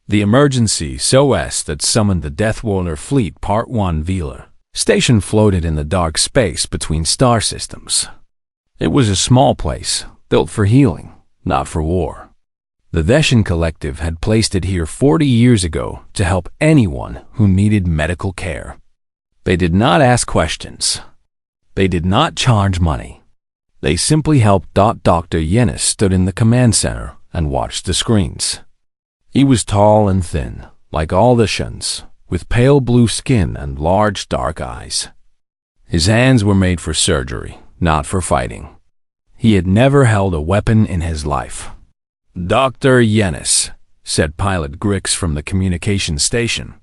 The emergency SOS that summoned the Deathworlder fleet Part 1 Velar station floated in the dark space between star systems. It was a small place, built for healing, not for war. The Veshin Collective had placed it here 40 years ago to help anyone who needed medical care. They did not ask questions. They did not charge money. They simply helped. Dr. Yenis stood in the command center and watched the screens. He was tall and thin, like all the Shuns, with pale blue skin and large dark eyes. His hands were made for surgery, not for fighting. He had never held a weapon in his life. "Dr. Yenis," said Pilot Grix from the communication station.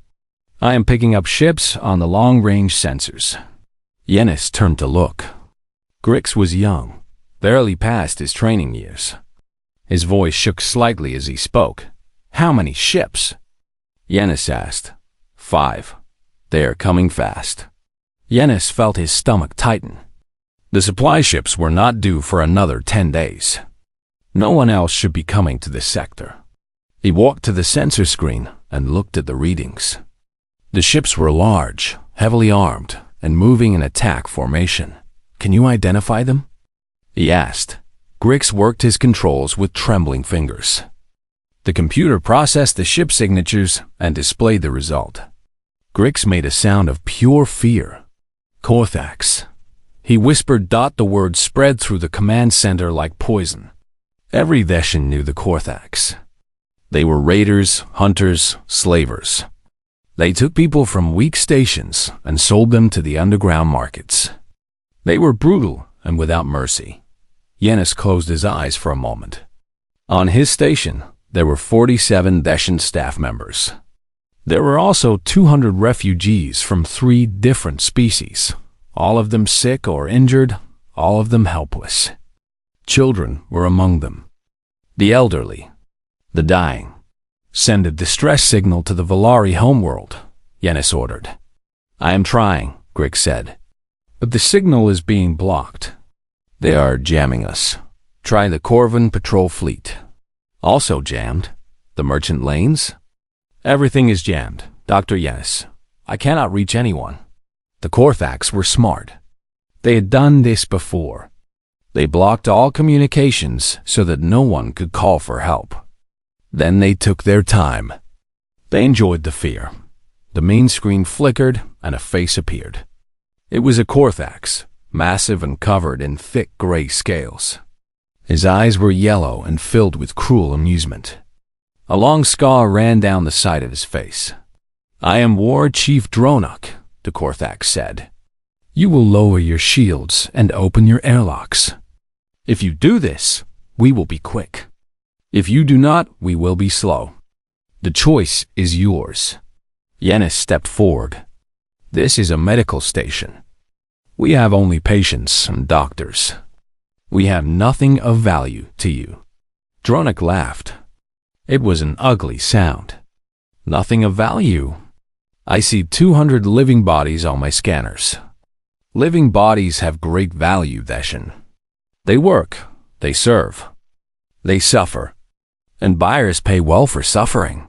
"I am picking up ships on the long-range sensors." Yenis turned to look. Grix was young, barely past his training years. His voice shook slightly as he spoke. "How many ships?" Yenis asked. 5. They are coming fast." Yenis felt his stomach tighten. The supply ships were not due for another 10 days. No one else should be coming to this sector. He walked to the sensor screen and looked at the readings. The ships were large, heavily armed, and moving in attack formation. "Can you identify them?" he asked. Grix worked his controls with trembling fingers. The computer processed the ship signatures and displayed the result. Grix made a sound of pure fear. "Korthax." He whispered. The word spread through the command center like poison. Every Veshin knew the Korthax. They were raiders, hunters, slavers. They took people from weak stations and sold them to the underground markets. They were brutal and without mercy. Yenis closed his eyes for a moment. On his station, there were 47 Veshin staff members. There were also 200 refugees from 3 different species, all of them sick or injured, all of them helpless. Children were among them. The elderly, the dying. "Send a distress signal to the Valari homeworld," Yenis ordered. "I am trying," Grix said. "But the signal is being blocked. They are jamming us. Try the Corvin patrol fleet." "Also jammed? The merchant lanes?" "Everything is jammed, Dr. Yenis. I cannot reach anyone." The Korthax were smart. They had done this before. They blocked all communications so that no one could call for help. Then they took their time. They enjoyed the fear. The main screen flickered and a face appeared. It was a Korthax, massive and covered in thick gray scales. His eyes were yellow and filled with cruel amusement. A long scar ran down the side of his face. "I am War Chief Dronok," the Korthax said. "You will lower your shields and open your airlocks. If you do this, we will be quick. If you do not, we will be slow. The choice is yours." Yenis stepped forward. "This is a medical station. We have only patients and doctors. We have nothing of value to you." Dronok laughed. It was an ugly sound. "Nothing of value? I see 200 living bodies on my scanners. Living bodies have great value, Veshin. They work, they serve, they suffer, and buyers pay well for suffering."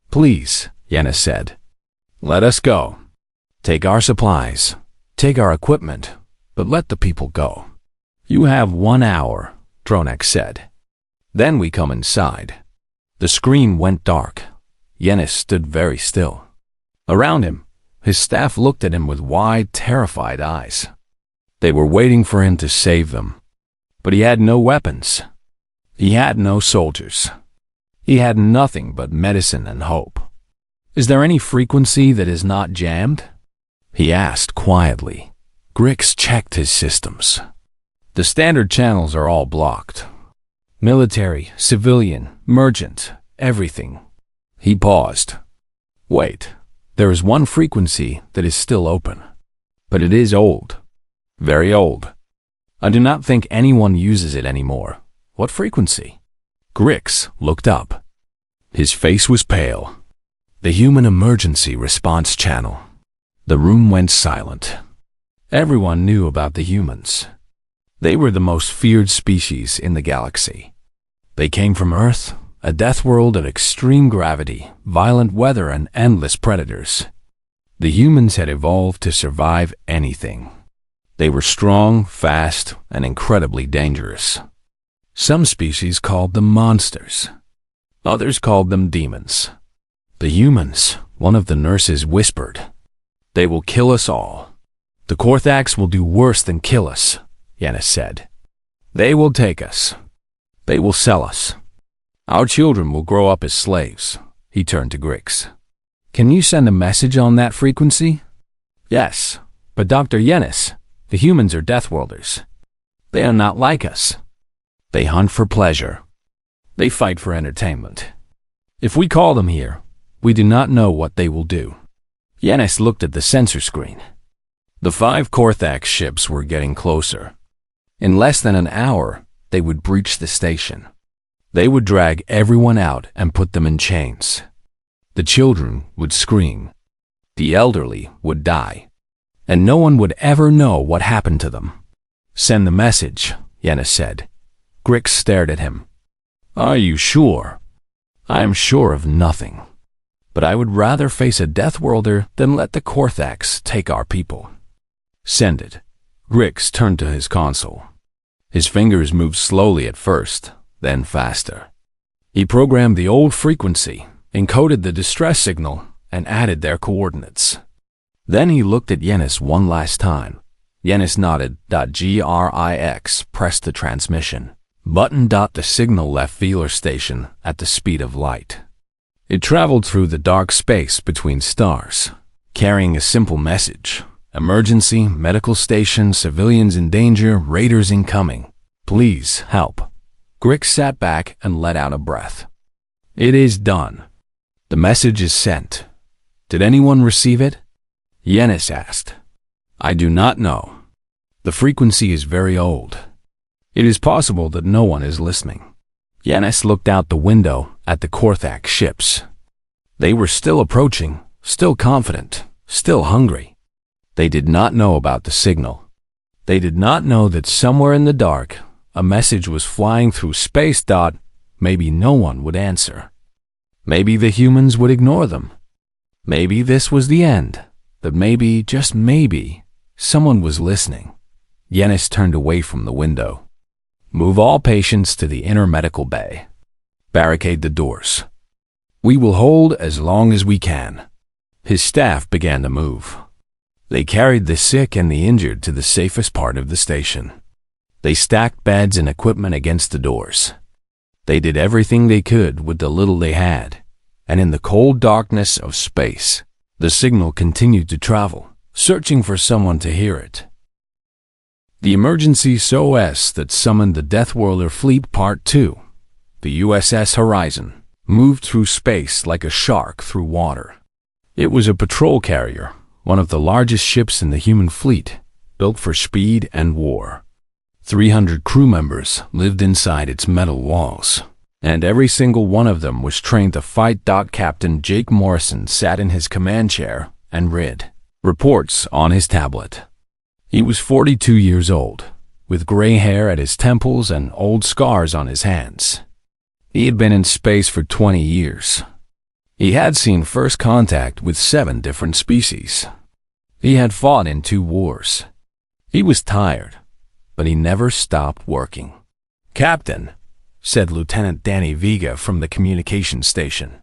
"Please," Yenis said, "let us go. Take our supplies, take our equipment, but let the people go." "You have 1 hour," Dronok said. "Then we come inside." The screen went dark. Yenis stood very still. Around him, his staff looked at him with wide, terrified eyes. They were waiting for him to save them. But he had no weapons. He had no soldiers. He had nothing but medicine and hope. "Is there any frequency that is not jammed?" he asked quietly. Grix checked his systems. "The standard channels are all blocked. Military, civilian, merchant, everything." He paused. "Wait, there is one frequency that is still open. But it is old. Very old. I do not think anyone uses it anymore." "What frequency?" Grix looked up. His face was pale. "The Human Emergency Response Channel." The room went silent. Everyone knew about the humans. They were the most feared species in the galaxy. They came from Earth, a death world of extreme gravity, violent weather, and endless predators. The humans had evolved to survive anything. They were strong, fast, and incredibly dangerous. Some species called them monsters. Others called them demons. The humans, one of the nurses whispered, "They will kill us all. The Korthax will do worse than kill us," Yanis said. "They will take us. They will sell us. Our children will grow up as slaves." He turned to Grix. "Can you send a message on that frequency?" "Yes, but Dr. Yanis, the humans are Deathworlders. They are not like us. They hunt for pleasure. They fight for entertainment. If we call them here, we do not know what they will do." Yanis looked at the sensor screen. The 5 Korthax ships were getting closer. In less than an hour, they would breach the station. They would drag everyone out and put them in chains. The children would scream. The elderly would die. And no one would ever know what happened to them. "Send the message," Yanis said. Grix stared at him. "Are you sure?" "I am sure of nothing. But I would rather face a Deathworlder than let the Korthax take our people." "Send it." Grix turned to his console. His fingers moved slowly at first, then faster. He programmed the old frequency, encoded the distress signal, and added their coordinates. Then he looked at Yanis one last time. Yanis nodded. Grix pressed the transmission button. The signal left Velar Station at the speed of light. It traveled through the dark space between stars, carrying a simple message. "Emergency, medical station, civilians in danger, raiders incoming. Please help." Grix sat back and let out a breath. "It is done. The message is sent. Did anyone receive it?" Yanis asked. "I do not know. The frequency is very old. It is possible that no one is listening." Yanis looked out the window at the Korthax ships. They were still approaching, still confident, still hungry. They did not know about the signal. They did not know that somewhere in the dark, a message was flying through space. Maybe no one would answer. Maybe the humans would ignore them. Maybe this was the end. That maybe, just maybe, someone was listening. Yanis turned away from the window. "Move all patients to the inner medical bay. Barricade the doors. We will hold as long as we can." His staff began to move. They carried the sick and the injured to the safest part of the station. They stacked beds and equipment against the doors. They did everything they could with the little they had, and in the cold darkness of space, the signal continued to travel, searching for someone to hear it. The emergency SOS that summoned the Deathworlder Fleet Part 2, the USS Horizon, moved through space like a shark through water. It was a patrol carrier, one of the largest ships in the human fleet, built for speed and war. 300 crew members lived inside its metal walls, and every single one of them was trained to fight. Captain Jake Morrison sat in his command chair and read reports on his tablet. He was 42 years old, with gray hair at his temples and old scars on his hands. He had been in space for 20 years. He had seen first contact with 7 different species. He had fought in 2 wars. He was tired, but he never stopped working. "Captain," said Lieutenant Danny Vega from the communication station,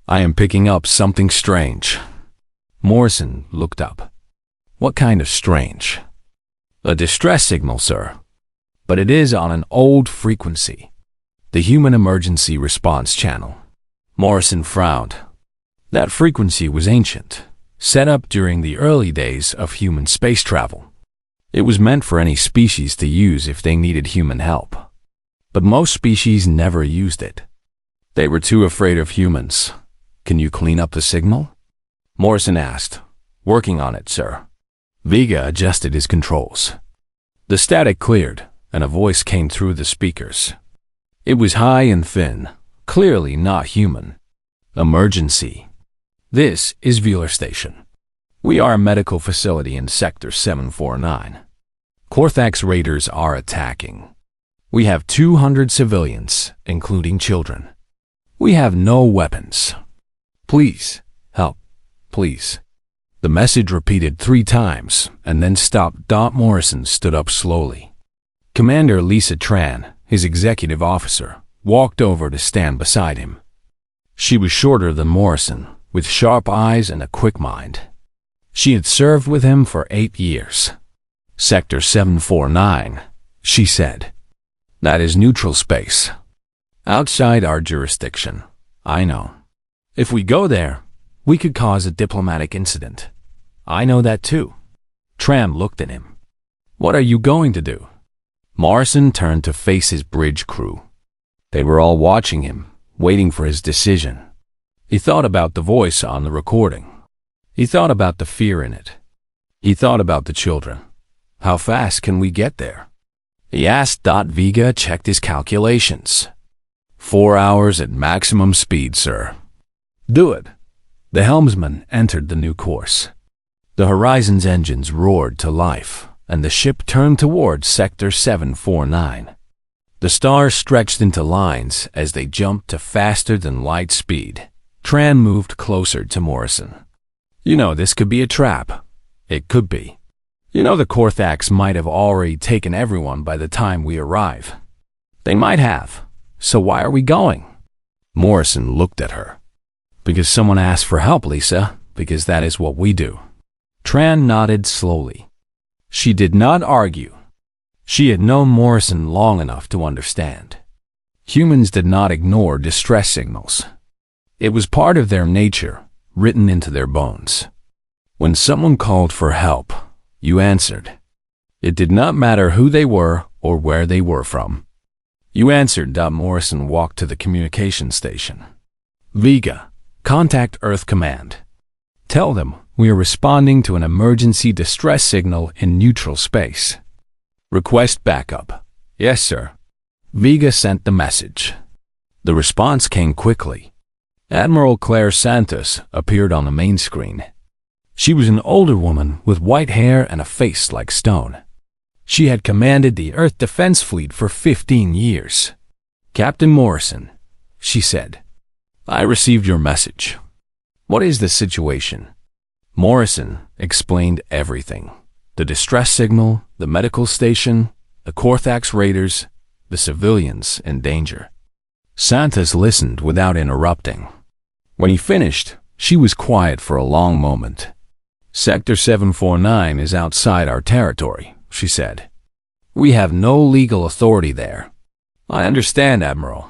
"I am picking up something strange." Morrison looked up. "What kind of strange?" "A distress signal, sir. But it is on an old frequency. The Human Emergency Response Channel." Morrison frowned. That frequency was ancient, set up during the early days of human space travel. It was meant for any species to use if they needed human help. But most species never used it. They were too afraid of humans. "Can you clean up the signal?" Morrison asked. "Working on it, sir." Vega adjusted his controls. The static cleared, and a voice came through the speakers. It was high and thin, clearly not human. "Emergency. This is Velar Station. We are a medical facility in Sector 749. Korthax raiders are attacking. We have 200 civilians, including children. We have no weapons. Please, help, please. The message repeated 3 times and then stopped. Morrison stood up slowly. Commander Lisa Tran, his executive officer, walked over to stand beside him. She was shorter than Morrison, with sharp eyes and a quick mind. She had served with him for 8 years. Sector 749, she said. That is neutral space. Outside our jurisdiction. I know. If we go there, we could cause a diplomatic incident. I know that too. Tran looked at him. What are you going to do? Morrison turned to face his bridge crew. They were all watching him, waiting for his decision. He thought about the voice on the recording. He thought about the fear in it. He thought about the children. How fast can we get there? He asked. Vega checked his calculations. 4 hours at maximum speed, sir. Do it. The helmsman entered the new course. The Horizon's engines roared to life, and the ship turned towards Sector 749. The stars stretched into lines as they jumped to faster-than-light speed. Tran moved closer to Morrison. You know, this could be a trap. It could be. You know, the Korthax might have already taken everyone by the time we arrive. They might have. So why are we going? Morrison looked at her. Because someone asked for help, Lisa. Because that is what we do. Tran nodded slowly. She did not argue. She had known Morrison long enough to understand. Humans did not ignore distress signals. It was part of their nature, written into their bones. When someone called for help, you answered. It did not matter who they were or where they were from. You answered. Morrison walked to the communication station. Vega, contact Earth Command. Tell them we are responding to an emergency distress signal in neutral space. Request backup. Yes, sir. Vega sent the message. The response came quickly. Admiral Claire Santos appeared on the main screen. She was an older woman with white hair and a face like stone. She had commanded the Earth Defense Fleet for 15 years. Captain Morrison, she said, I received your message. What is the situation? Morrison explained everything. The distress signal, the medical station, the Korthax raiders, the civilians in danger. Santos listened without interrupting. When he finished, she was quiet for a long moment. Sector 749 is outside our territory, she said. We have no legal authority there. I understand, Admiral.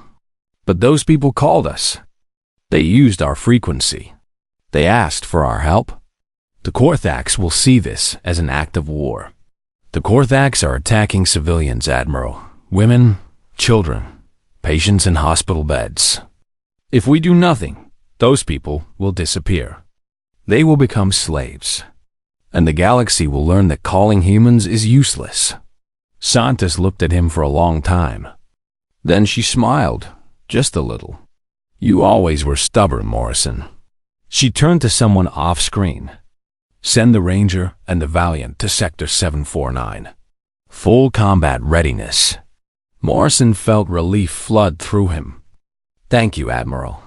But those people called us. They used our frequency. They asked for our help. The Korthax will see this as an act of war. The Korthax are attacking civilians, Admiral. Women, children, patients in hospital beds. If we do nothing, those people will disappear. They will become slaves. And the galaxy will learn that calling humans is useless. Santos looked at him for a long time. Then she smiled, just a little. You always were stubborn, Morrison. She turned to someone off-screen. Send the Ranger and the Valiant to Sector 749. Full combat readiness. Morrison felt relief flood through him. Thank you, Admiral.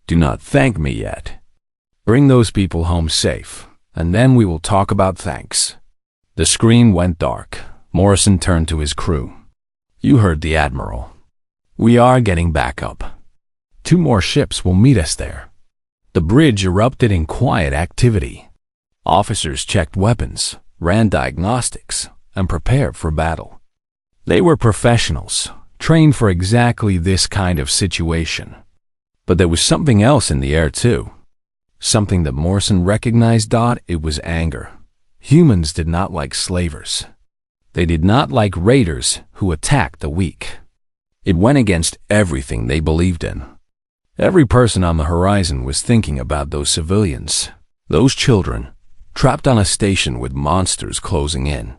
Do not thank me yet. Bring those people home safe, and then we will talk about thanks. The screen went dark. Morrison turned to his crew. You heard the Admiral. We are getting backup. 2 more ships will meet us there. The bridge erupted in quiet activity. Officers checked weapons, ran diagnostics, and prepared for battle. They were professionals, trained for exactly this kind of situation. But there was something else in the air too. Something that Morrison recognized. It was anger. Humans did not like slavers. They did not like raiders who attacked the weak. It went against everything they believed in. Every person on the horizon was thinking about those civilians, those children, trapped on a station with monsters closing in.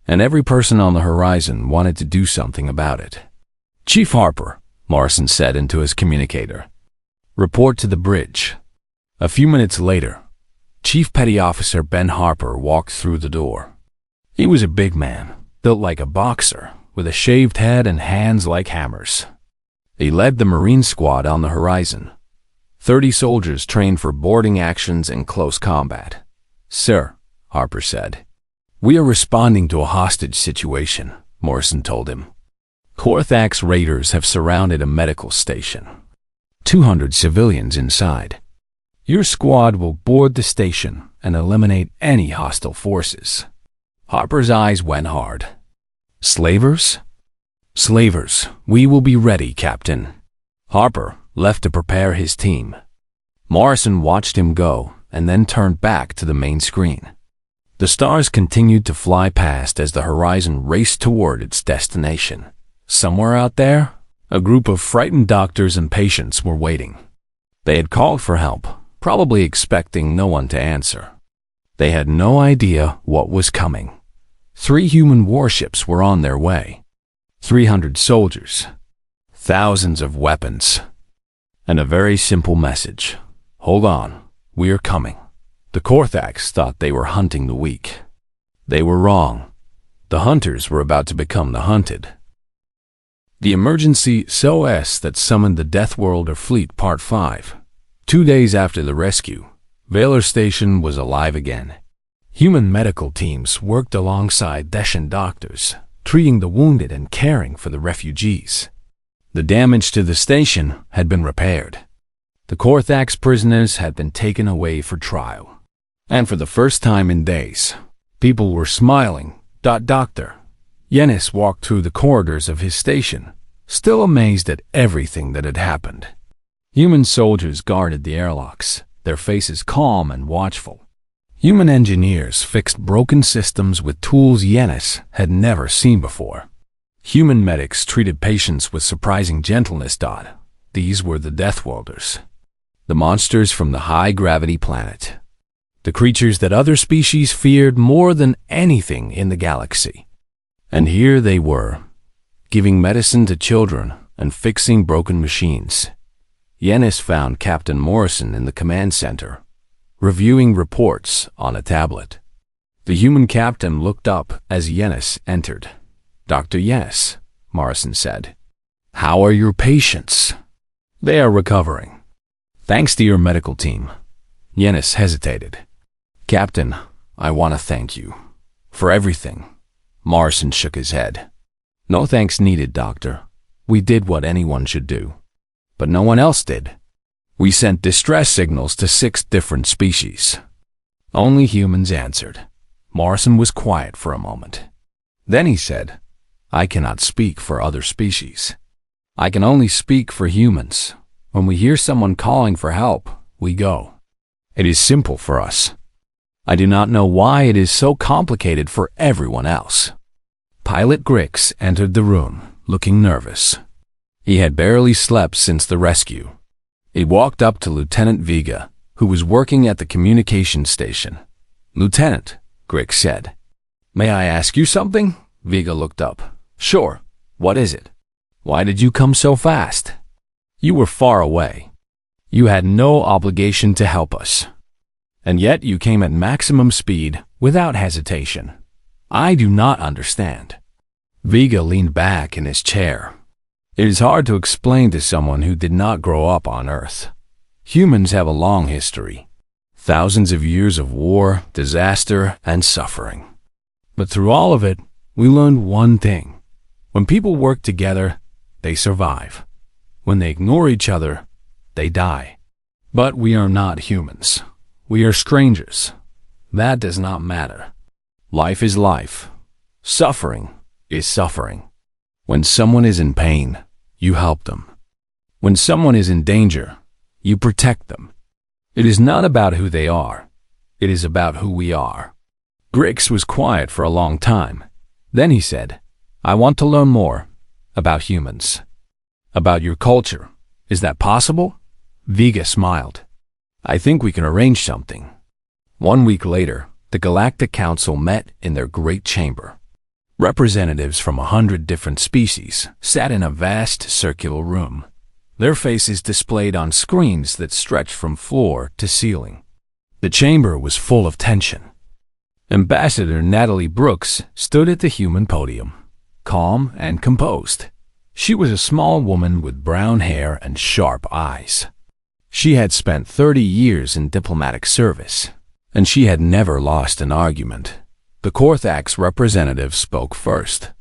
And every person on the horizon wanted to do something about it. Chief Harper, Morrison said into his communicator. Report to the bridge. A few minutes later, Chief Petty Officer Ben Harper walked through the door. He was a big man, built like a boxer, with a shaved head and hands like hammers. He led the Marine squad on the horizon. 30 soldiers trained for boarding actions and close combat. "Sir," Harper said, "we are responding to a hostage situation," Morrison told him. "Korthax raiders have surrounded a medical station. 200 civilians inside. Your squad will board the station and eliminate any hostile forces." Harper's eyes went hard. "Slavers?" "Slavers, we will be ready, Captain." Harper left to prepare his team. Morrison watched him go and then turned back to the main screen. The stars continued to fly past as the horizon raced toward its destination. Somewhere out there, a group of frightened doctors and patients were waiting. They had called for help, probably expecting no one to answer. They had no idea what was coming. 3 human warships were on their way. 300 soldiers, thousands of weapons, and a very simple message: "Hold on, we are coming." The Korthax thought they were hunting the weak. They were wrong. The hunters were about to become the hunted. The emergency SOS that summoned the Deathworlder fleet Part 5. 2 days after the rescue, Valor Station was alive again. Human medical teams worked alongside Deshan doctors, treating the wounded and caring for the refugees. The damage to the station had been repaired. The Korthax prisoners had been taken away for trial. And for the first time in days, people were smiling. Dr. Yenis walked through the corridors of his station, still amazed at everything that had happened. Human soldiers guarded the airlocks, their faces calm and watchful. Human engineers fixed broken systems with tools Yenis had never seen before. Human medics treated patients with surprising gentleness. These were the Deathworlders, the monsters from the high-gravity planet, the creatures that other species feared more than anything in the galaxy. And here they were, giving medicine to children and fixing broken machines. Yenis found Captain Morrison in the command center, reviewing reports on a tablet. The human captain looked up as Yenis entered. "Dr. Yenis," Morrison said, "how are your patients?" "They are recovering, thanks to your medical team." Yenis hesitated. "Captain, I want to thank you for everything." Morrison shook his head. "No thanks needed, Doctor. We did what anyone should do. But no one else did. We sent distress signals to 6 different species. Only humans answered." Morrison was quiet for a moment. Then he said, "I cannot speak for other species. I can only speak for humans. When we hear someone calling for help, we go. It is simple for us. I do not know why it is so complicated for everyone else." Pilot Grix entered the room, looking nervous. He had barely slept since the rescue. He walked up to Lieutenant Vega, who was working at the communication station. "Lieutenant," Grix said. "May I ask you something?" Vega looked up. "Sure. What is it? Why did you come so fast? You were far away. You had no obligation to help us. And yet you came at maximum speed without hesitation. I do not understand." Vega leaned back in his chair. It is hard to explain to someone who did not grow up on Earth. Humans have a long history. Thousands of years of war, disaster, and suffering. But through all of it, we learned one thing. When people work together, they survive. When they ignore each other, they die. But we are not humans. We are strangers. That does not matter. Life is life. Suffering is suffering. When someone is in pain, you help them. When someone is in danger, you protect them. It is not about who they are. It is about who we are. Grix was quiet for a long time. Then he said, "I want to learn more about humans. About your culture. Is that possible?" Vega smiled. "I think we can arrange something." 1 week later, the Galactic Council met in their great chamber. Representatives from 100 different species sat in a vast circular room, their faces displayed on screens that stretched from floor to ceiling. The chamber was full of tension. Ambassador Natalie Brooks stood at the human podium, calm and composed. She was a small woman with brown hair and sharp eyes. She had spent 30 years in diplomatic service, and she had never lost an argument. The Korthax representative spoke first.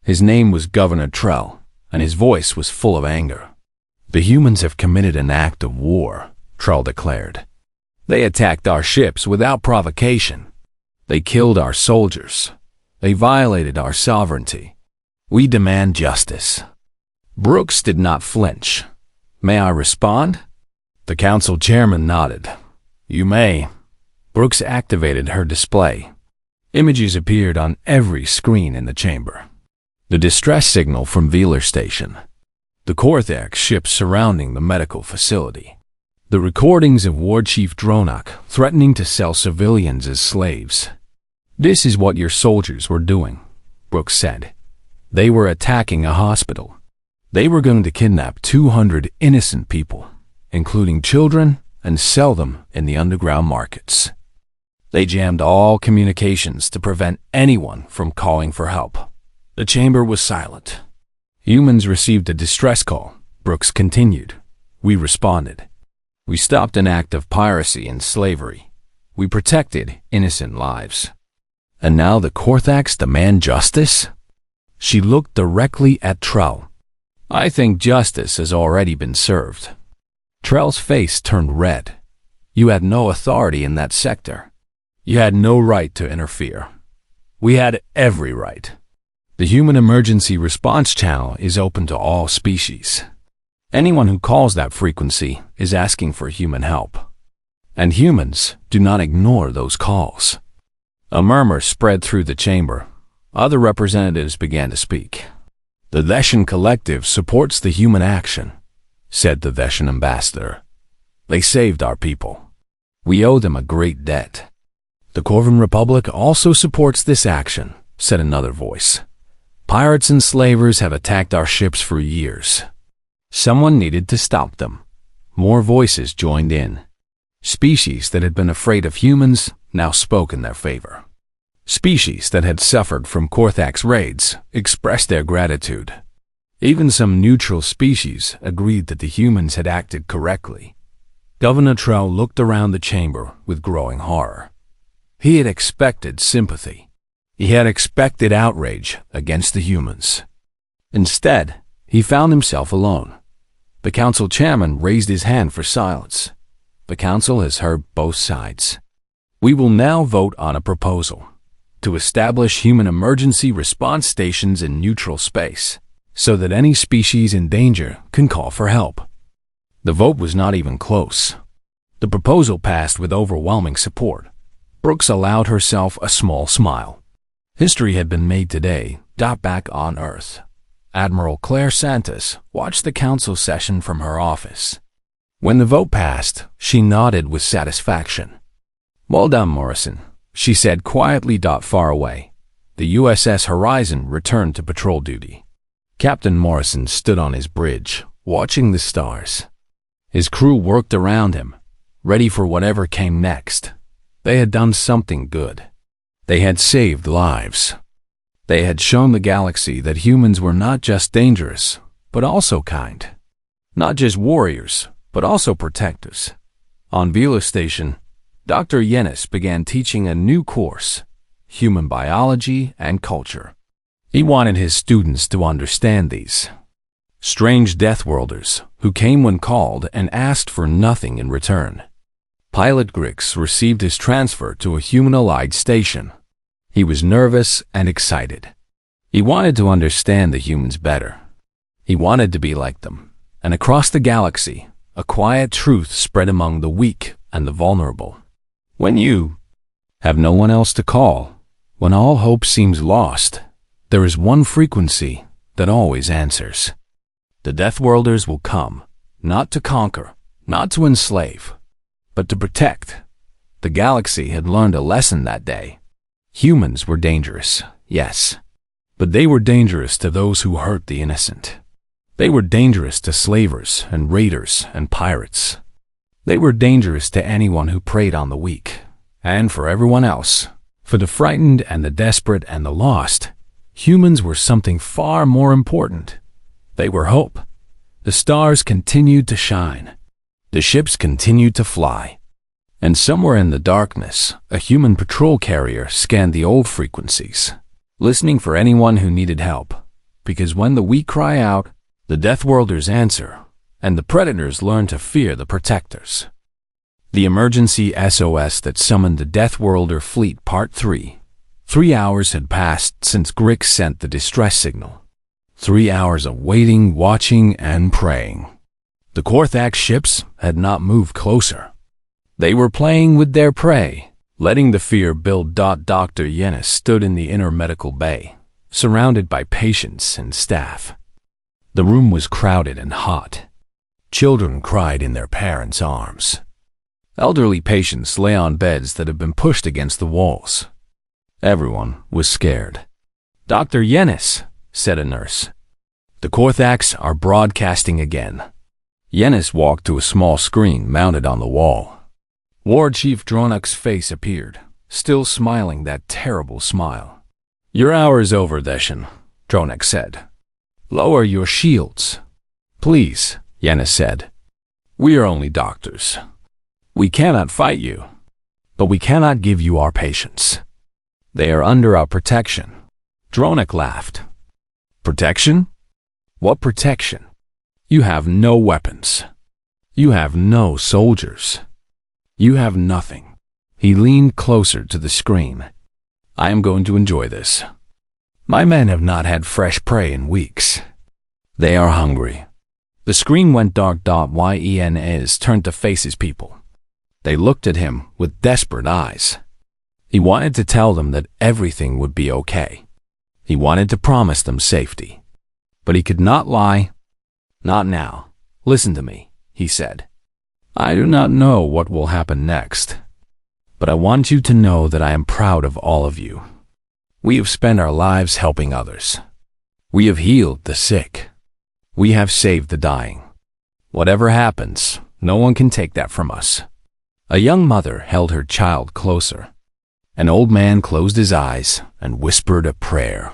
His name was Governor Trell, and his voice was full of anger. "The humans have committed an act of war," Trell declared. "They attacked our ships without provocation. They killed our soldiers. They violated our sovereignty. We demand justice." Brooks did not flinch. "May I respond?" The council chairman nodded. "You may." Brooks activated her display. Images appeared on every screen in the chamber. The distress signal from Velar Station. The Korthax ships surrounding the medical facility. The recordings of War Chief Dronok threatening to sell civilians as slaves. "This is what your soldiers were doing," Brooks said. "They were attacking a hospital. They were going to kidnap 200 innocent people, including children, and sell them in the underground markets. They jammed all communications to prevent anyone from calling for help." The chamber was silent. "Humans received a distress call," Brooks continued. "We responded. We stopped an act of piracy and slavery. We protected innocent lives. And now the Korthax demand justice?" She looked directly at Trell. "I think justice has already been served." Trell's face turned red. "You had no authority in that sector. You had no right to interfere. We had every right. The Human Emergency Response Channel is open to all species. Anyone who calls that frequency is asking for human help. And humans do not ignore those calls." A murmur spread through the chamber. Other representatives began to speak. "The Veshan Collective supports the human action," said the Veshan ambassador. "They saved our people. We owe them a great debt." "The Corvan Republic also supports this action," said another voice. "Pirates and slavers have attacked our ships for years. Someone needed to stop them." More voices joined in. Species that had been afraid of humans now spoke in their favor. Species that had suffered from Korthax raids expressed their gratitude. Even some neutral species agreed that the humans had acted correctly. Governor Trell looked around the chamber with growing horror. He had expected sympathy. He had expected outrage against the humans. Instead, he found himself alone. The council chairman raised his hand for silence. "The council has heard both sides. We will now vote on a proposal to establish human emergency response stations in neutral space so that any species in danger can call for help." The vote was not even close. The proposal passed with overwhelming support. Brooks allowed herself a small smile. History had been made today, back on Earth. Admiral Claire Santos watched the council session from her office. When the vote passed, she nodded with satisfaction. "Well done, Morrison," she said quietly. Far away, the USS Horizon returned to patrol duty. Captain Morrison stood on his bridge, watching the stars. His crew worked around him, ready for whatever came next. They had done something good. They had saved lives. They had shown the galaxy that humans were not just dangerous, but also kind. Not just warriors, but also protectors. On Velar Station, Dr. Yennis began teaching a new course, Human Biology and Culture. He wanted his students to understand these strange Deathworlders who came when called and asked for nothing in return. Pilot Grix received his transfer to a human-allied station. He was nervous and excited. He wanted to understand the humans better. He wanted to be like them. And across the galaxy, a quiet truth spread among the weak and the vulnerable. When you have no one else to call, when all hope seems lost, there is one frequency that always answers. The Deathworlders will come, not to conquer, not to enslave, but to protect. The galaxy had learned a lesson that day. Humans were dangerous, yes, but they were dangerous to those who hurt the innocent. They were dangerous to slavers and raiders and pirates. They were dangerous to anyone who preyed on the weak. And for everyone else, for the frightened and the desperate and the lost, humans were something far more important. They were hope. The stars continued to shine. The ships continued to fly. And somewhere in the darkness, a human patrol carrier scanned the old frequencies, listening for anyone who needed help. Because when the weak cry out, the Deathworlders answer, and the predators learn to fear the protectors. The emergency SOS that summoned the Deathworlder fleet Part 3. 3 hours had passed since Grix sent the distress signal. 3 hours of waiting, watching, and praying. The Korthax ships had not moved closer. They were playing with their prey, letting the fear build. Dr. Yennis stood in the inner medical bay, surrounded by patients and staff. The room was crowded and hot. Children cried in their parents' arms. Elderly patients lay on beds that had been pushed against the walls. Everyone was scared. "Dr. Yennis," said a nurse. "The Korthax are broadcasting again." Yennis walked to a small screen mounted on the wall. Ward Chief Dronak's face appeared, still smiling that terrible smile. "Your hour is over, Deshin," Dronak said. "Lower your shields." "Please," Yennis said. "We are only doctors. We cannot fight you, but we cannot give you our patients. They are under our protection." Dronak laughed. "Protection? What protection? You have no weapons. You have no soldiers. You have nothing." He leaned closer to the screen. "I am going to enjoy this. My men have not had fresh prey in weeks. They are hungry." The screen went dark. Yennis turned to face his people. They looked at him with desperate eyes. He wanted to tell them that everything would be okay. He wanted to promise them safety. But he could not lie. "Not now. Listen to me," he said. "I do not know what will happen next, but I want you to know that I am proud of all of you. We have spent our lives helping others. We have healed the sick. We have saved the dying. Whatever happens, no one can take that from us." A young mother held her child closer. An old man closed his eyes and whispered a prayer.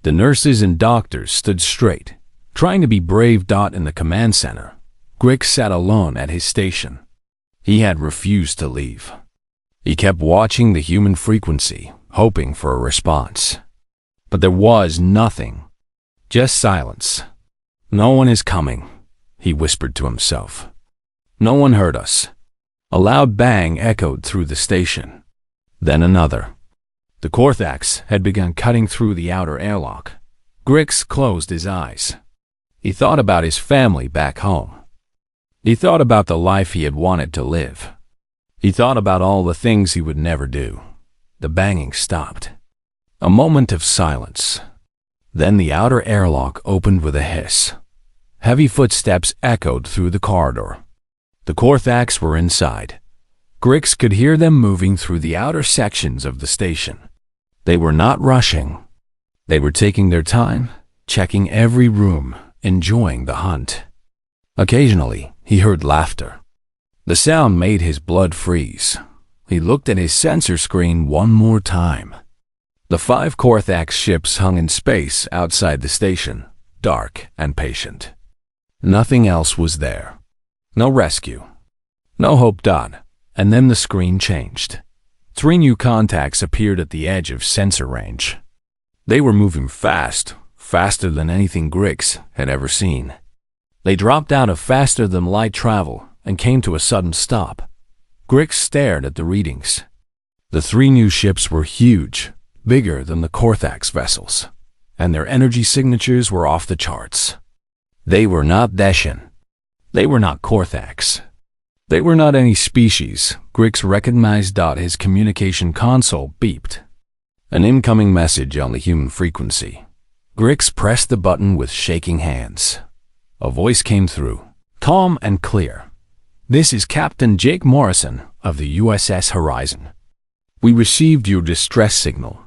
The nurses and doctors stood straight, trying to be brave. In the command center, Grix sat alone at his station. He had refused to leave. He kept watching the human frequency, hoping for a response. But there was nothing. Just silence. "No one is coming," he whispered to himself. "No one heard us." A loud bang echoed through the station. Then another. The Korthax had begun cutting through the outer airlock. Grix closed his eyes. He thought about his family back home. He thought about the life he had wanted to live. He thought about all the things he would never do. The banging stopped. A moment of silence. Then the outer airlock opened with a hiss. Heavy footsteps echoed through the corridor. The Korthax were inside. Grix could hear them moving through the outer sections of the station. They were not rushing. They were taking their time, checking every room, enjoying the hunt. Occasionally, he heard laughter. The sound made his blood freeze. He looked at his sensor screen one more time. The 5 Korthax ships hung in space outside the station, dark and patient. Nothing else was there. No rescue. No hope. And then the screen changed. 3 new contacts appeared at the edge of sensor range. They were moving fast, faster than anything Grix had ever seen. They dropped out of faster than light travel and came to a sudden stop. Grix stared at the readings. The 3 new ships were huge, bigger than the Korthax vessels, and their energy signatures were off the charts. They were not Deshin. They were not Korthax. They were not any species. Grix recognized. His communication console beeped. An incoming message on the human frequency. Grix pressed the button with shaking hands. A voice came through, calm and clear. "This is Captain Jake Morrison of the USS Horizon. We received your distress signal.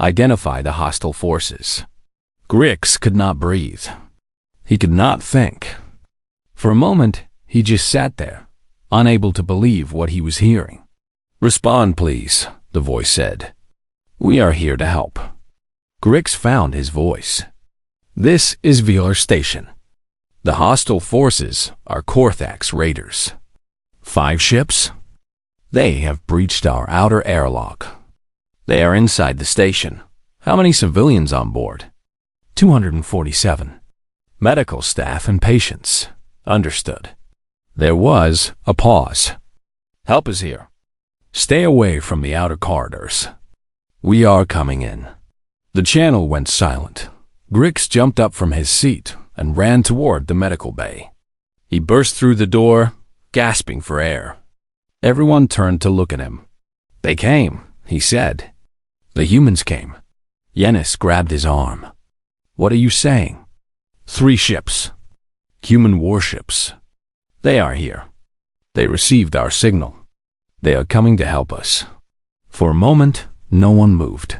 Identify the hostile forces." Grix could not breathe. He could not think. For a moment, he just sat there, unable to believe what he was hearing. "Respond, please," the voice said. "We are here to help." Grix found his voice. This is Velar Station. The hostile forces are Korthax raiders. 5 ships? They have breached our outer airlock. They are inside the station. How many civilians on board? 247. Medical staff and patients. Understood. There was a pause. Help is here. Stay away from the outer corridors. We are coming in. The channel went silent. Grix jumped up from his seat and ran toward the medical bay. He burst through the door, gasping for air. Everyone turned to look at him. They came, he said. The humans came. Yennis grabbed his arm. What are you saying? 3 ships. Human warships. They are here. They received our signal. They are coming to help us. For a moment, no one moved.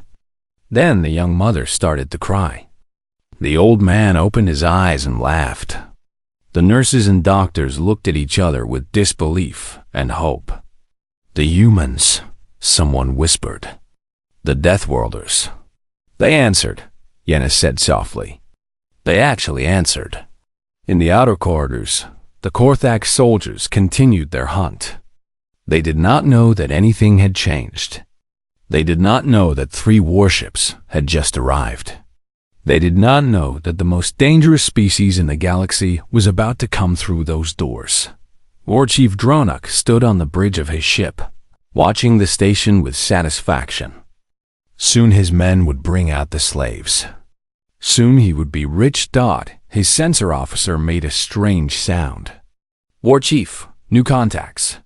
Then the young mother started to cry. The old man opened his eyes and laughed. The nurses and doctors looked at each other with disbelief and hope. The humans, someone whispered. The Deathworlders. They answered, Yennis said softly. They actually answered. In the outer corridors, the Korthax soldiers continued their hunt. They did not know that anything had changed. They did not know that 3 warships had just arrived. They did not know that the most dangerous species in the galaxy was about to come through those doors. War Chief Dronuk stood on the bridge of his ship, watching the station with satisfaction. Soon his men would bring out the slaves. Soon he would be rich. His sensor officer made a strange sound. War Chief, new contacts.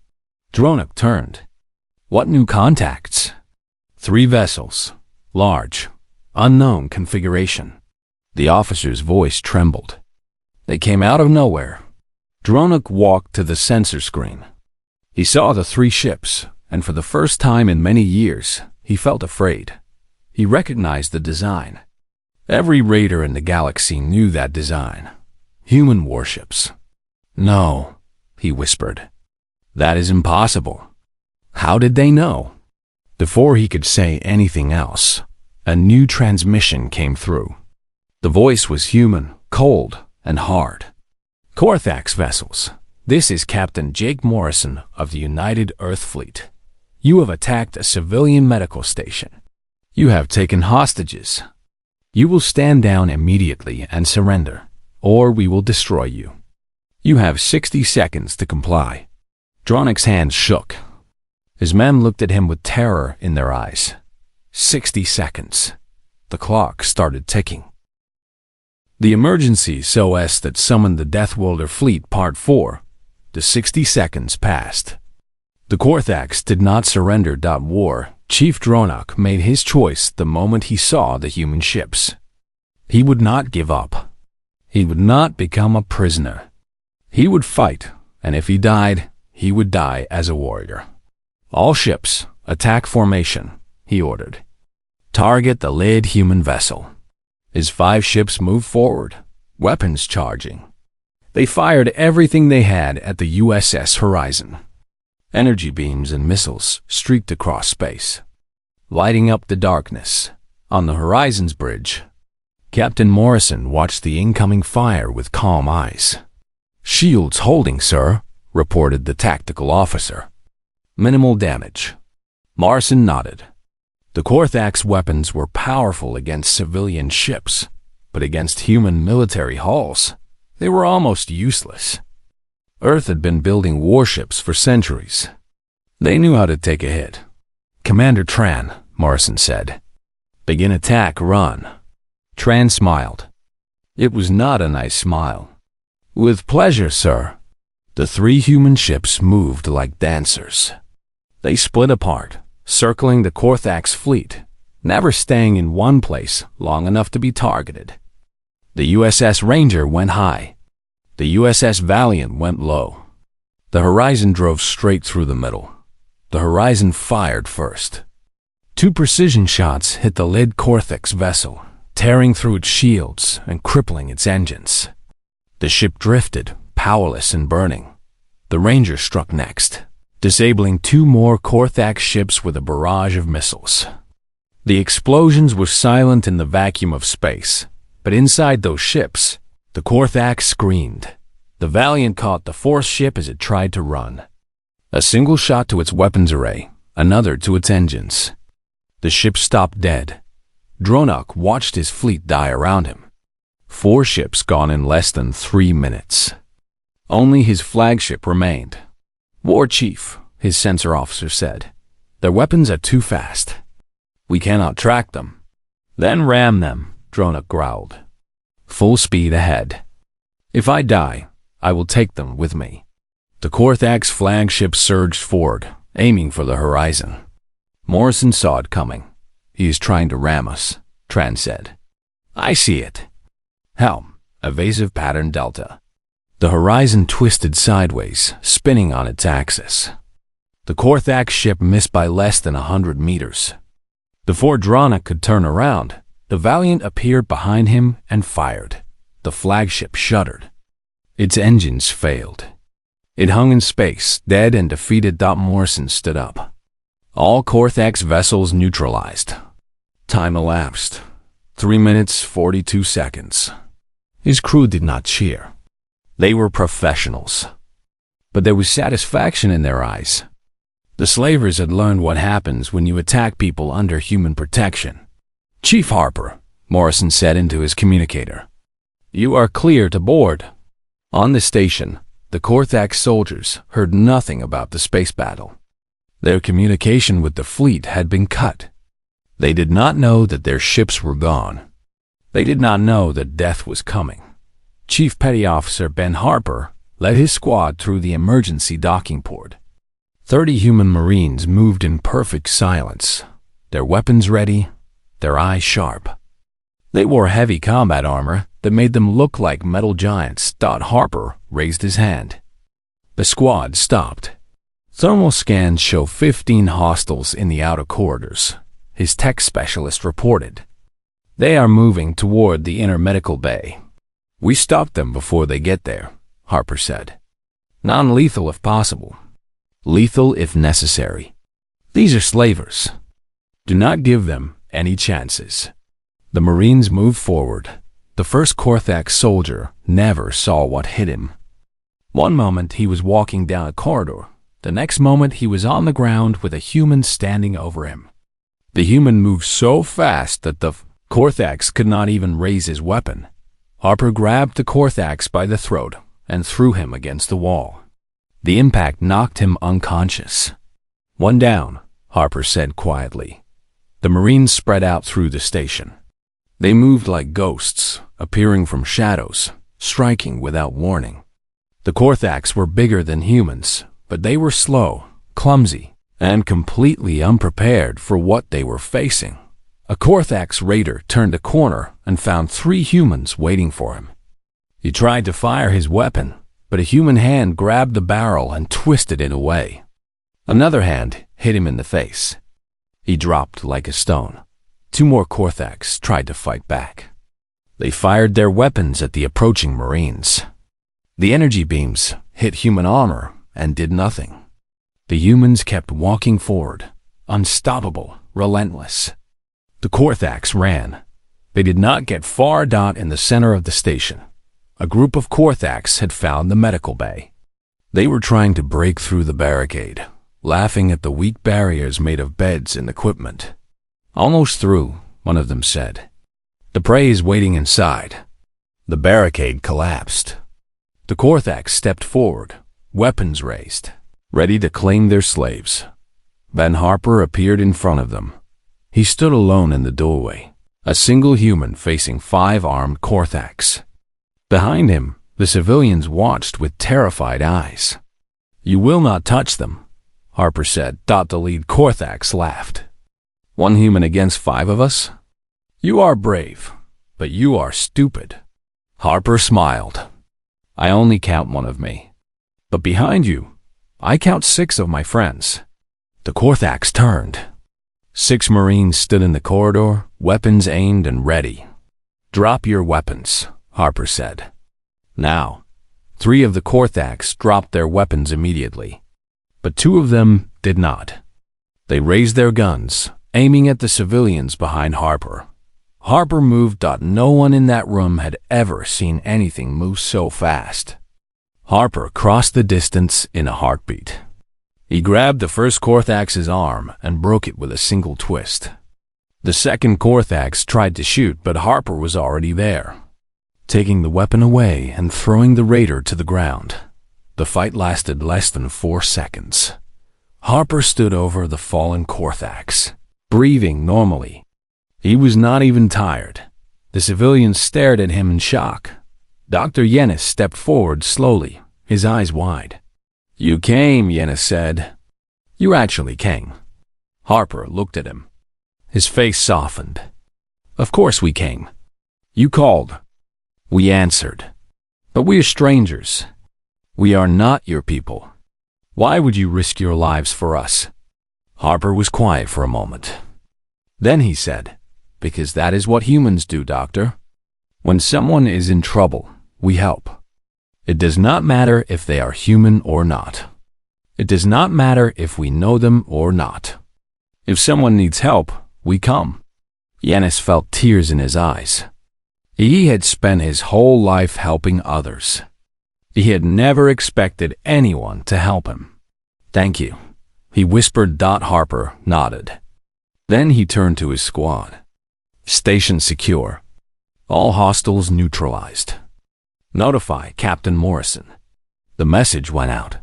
Dronuk turned. What new contacts? 3 vessels, large, unknown configuration. The officer's voice trembled. They came out of nowhere. Dronuk walked to the sensor screen. He saw the 3 ships, and for the first time in many years, he felt afraid. He recognized the design. Every raider in the galaxy knew that design. Human warships. No, he whispered. That is impossible. How did they know? Before he could say anything else, a new transmission came through. The voice was human, cold, and hard. Korthax vessels, this is Captain Jake Morrison of the United Earth Fleet. You have attacked a civilian medical station. You have taken hostages. You will stand down immediately and surrender, or we will destroy you. You have 60 seconds to comply. Dronuk's hands shook. His men looked at him with terror in their eyes. 60 seconds. The clock started ticking. The emergency SOS that summoned the Deathworlder fleet Part 4. The 60 seconds passed. The Korthax did not surrender. War Chief Dronuk made his choice the moment he saw the human ships. He would not give up. He would not become a prisoner. He would fight, and if he died, he would die as a warrior. All ships, attack formation, he ordered. Target the lead human vessel. His 5 ships moved forward, weapons charging. They fired everything they had at the USS Horizon. Energy beams and missiles streaked across space, lighting up the darkness. On the Horizon's bridge, Captain Morrison watched the incoming fire with calm eyes. Shields holding, sir, reported the tactical officer. Minimal damage. Morrison nodded. The Korthax weapons were powerful against civilian ships, but against human military hulls, they were almost useless. Earth had been building warships for centuries. They knew how to take a hit. Commander Tran, Morrison said. Begin attack run. Tran smiled. It was not a nice smile. With pleasure, sir. The 3 human ships moved like dancers. They split apart, circling the Korthax fleet, never staying in one place long enough to be targeted. The USS Ranger went high. The USS Valiant went low. The Horizon drove straight through the middle. The Horizon fired first. 2 precision shots hit the lead Korthax vessel, tearing through its shields and crippling its engines. The ship drifted, powerless and burning. The Ranger struck next, disabling 2 more Korthax ships with a barrage of missiles. The explosions were silent in the vacuum of space, But inside those ships, the Korthax screamed. The Valiant caught the fourth ship as it tried to run. A single shot to its weapons array, another to its engines. The ship stopped dead. Dronok watched his fleet die around him. 4 ships gone in less than 3 minutes. Only his flagship remained. "War Chief," his sensor officer said, "their weapons are too fast. We cannot track them." "Then ram them," Dronok growled. "Full speed ahead. If I die, I will take them with me." The Korthax flagship surged forward, aiming for the horizon. Morrison saw it coming. "He is trying to ram us," Tran said. "I see it." Helm, evasive pattern delta. The horizon twisted sideways, spinning on its axis. The Korthax ship missed by less than 100 meters. Before Dronok could turn around, the Valiant appeared behind him and fired. The flagship shuddered. Its engines failed. It hung in space, dead and defeated. Morrison stood up. All Korthax vessels neutralized. Time elapsed. 3 minutes, 42 seconds. His crew did not cheer. They were professionals. But there was satisfaction in their eyes. The slavers had learned what happens when you attack people under human protection. "Chief Harper," Morrison said into his communicator, "you are clear to board." On the station, the Korthax soldiers heard nothing about the space battle. Their communication with the fleet had been cut. They did not know that their ships were gone. They did not know that death was coming. Chief Petty Officer Ben Harper led his squad through the emergency docking port. 30 human Marines moved in perfect silence, their weapons ready, their eyes sharp. They wore heavy combat armor that made them look like metal giants. Harper raised his hand. The squad stopped. Thermal scans show 15 hostiles in the outer corridors, his tech specialist reported. They are moving toward the inner medical bay. We stopped them before they get there, Harper said. Non-lethal if possible. Lethal if necessary. These are slavers. Do not give them any chances. The Marines moved forward. The first Korthax soldier never saw what hit him. One moment he was walking down a corridor. The next moment he was on the ground with a human standing over him. The human moved so fast that the Korthax could not even raise his weapon. Harper grabbed the Korthax by the throat and threw him against the wall. The impact knocked him unconscious. "One down," Harper said quietly. The Marines spread out through the station. They moved like ghosts, appearing from shadows, striking without warning. The Korthax were bigger than humans, but they were slow, clumsy, and completely unprepared for what they were facing. A Korthax raider turned a corner and found 3 humans waiting for him. He tried to fire his weapon, but a human hand grabbed the barrel and twisted it away. Another hand hit him in the face. He dropped like a stone. 2 more Korthax tried to fight back. They fired their weapons at the approaching Marines. The energy beams hit human armor and did nothing. The humans kept walking forward, unstoppable, relentless. The Korthax ran. They did not get far. In the center of the station, a group of Korthax had found the medical bay. They were trying to break through the barricade, laughing at the weak barriers made of beds and equipment. "Almost through," one of them said. "The prey is waiting inside." The barricade collapsed. The Korthax stepped forward, weapons raised, ready to claim their slaves. Ben Harper appeared in front of them. He stood alone in the doorway, a single human facing 5 armed Korthax. Behind him, the civilians watched with terrified eyes. "You will not touch them," Harper said. The lead Korthax laughed. "1 human against 5 of us? You are brave, but you are stupid." Harper smiled. "I only count 1 of me. But behind you, I count 6 of my friends." The Korthax turned. 6 Marines stood in the corridor, weapons aimed and ready. "Drop your weapons," Harper said. Now, 3 of the Korthax dropped their weapons immediately. But 2 of them did not. They raised their guns, aiming at the civilians behind Harper. Harper moved. No one in that room had ever seen anything move so fast. Harper crossed the distance in a heartbeat. He grabbed the first Korthax's arm and broke it with a single twist. The second Korthax tried to shoot, but Harper was already there, taking the weapon away and throwing the raider to the ground. The fight lasted less than 4 seconds. Harper stood over the fallen Korthax, breathing normally. He was not even tired. The civilians stared at him in shock. Dr. Yennis stepped forward slowly, his eyes wide. "You came," Yennis said. "You actually came." Harper looked at him. His face softened. "Of course we came. You called. We answered. But we are strangers. We are not your people. Why would you risk your lives for us?" Harper was quiet for a moment. Then he said, "Because that is what humans do, Doctor. When someone is in trouble, we help. It does not matter if they are human or not. It does not matter if we know them or not. If someone needs help, we come." Yennis felt tears in his eyes. He had spent his whole life helping others. He had never expected anyone to help him. "Thank you," he whispered. Harper nodded. Then he turned to his squad. "Station secure. All hostiles neutralized. Notify Captain Morrison." The message went out.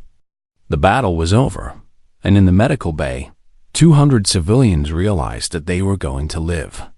The battle was over, and in the medical bay, 200 civilians realized that they were going to live.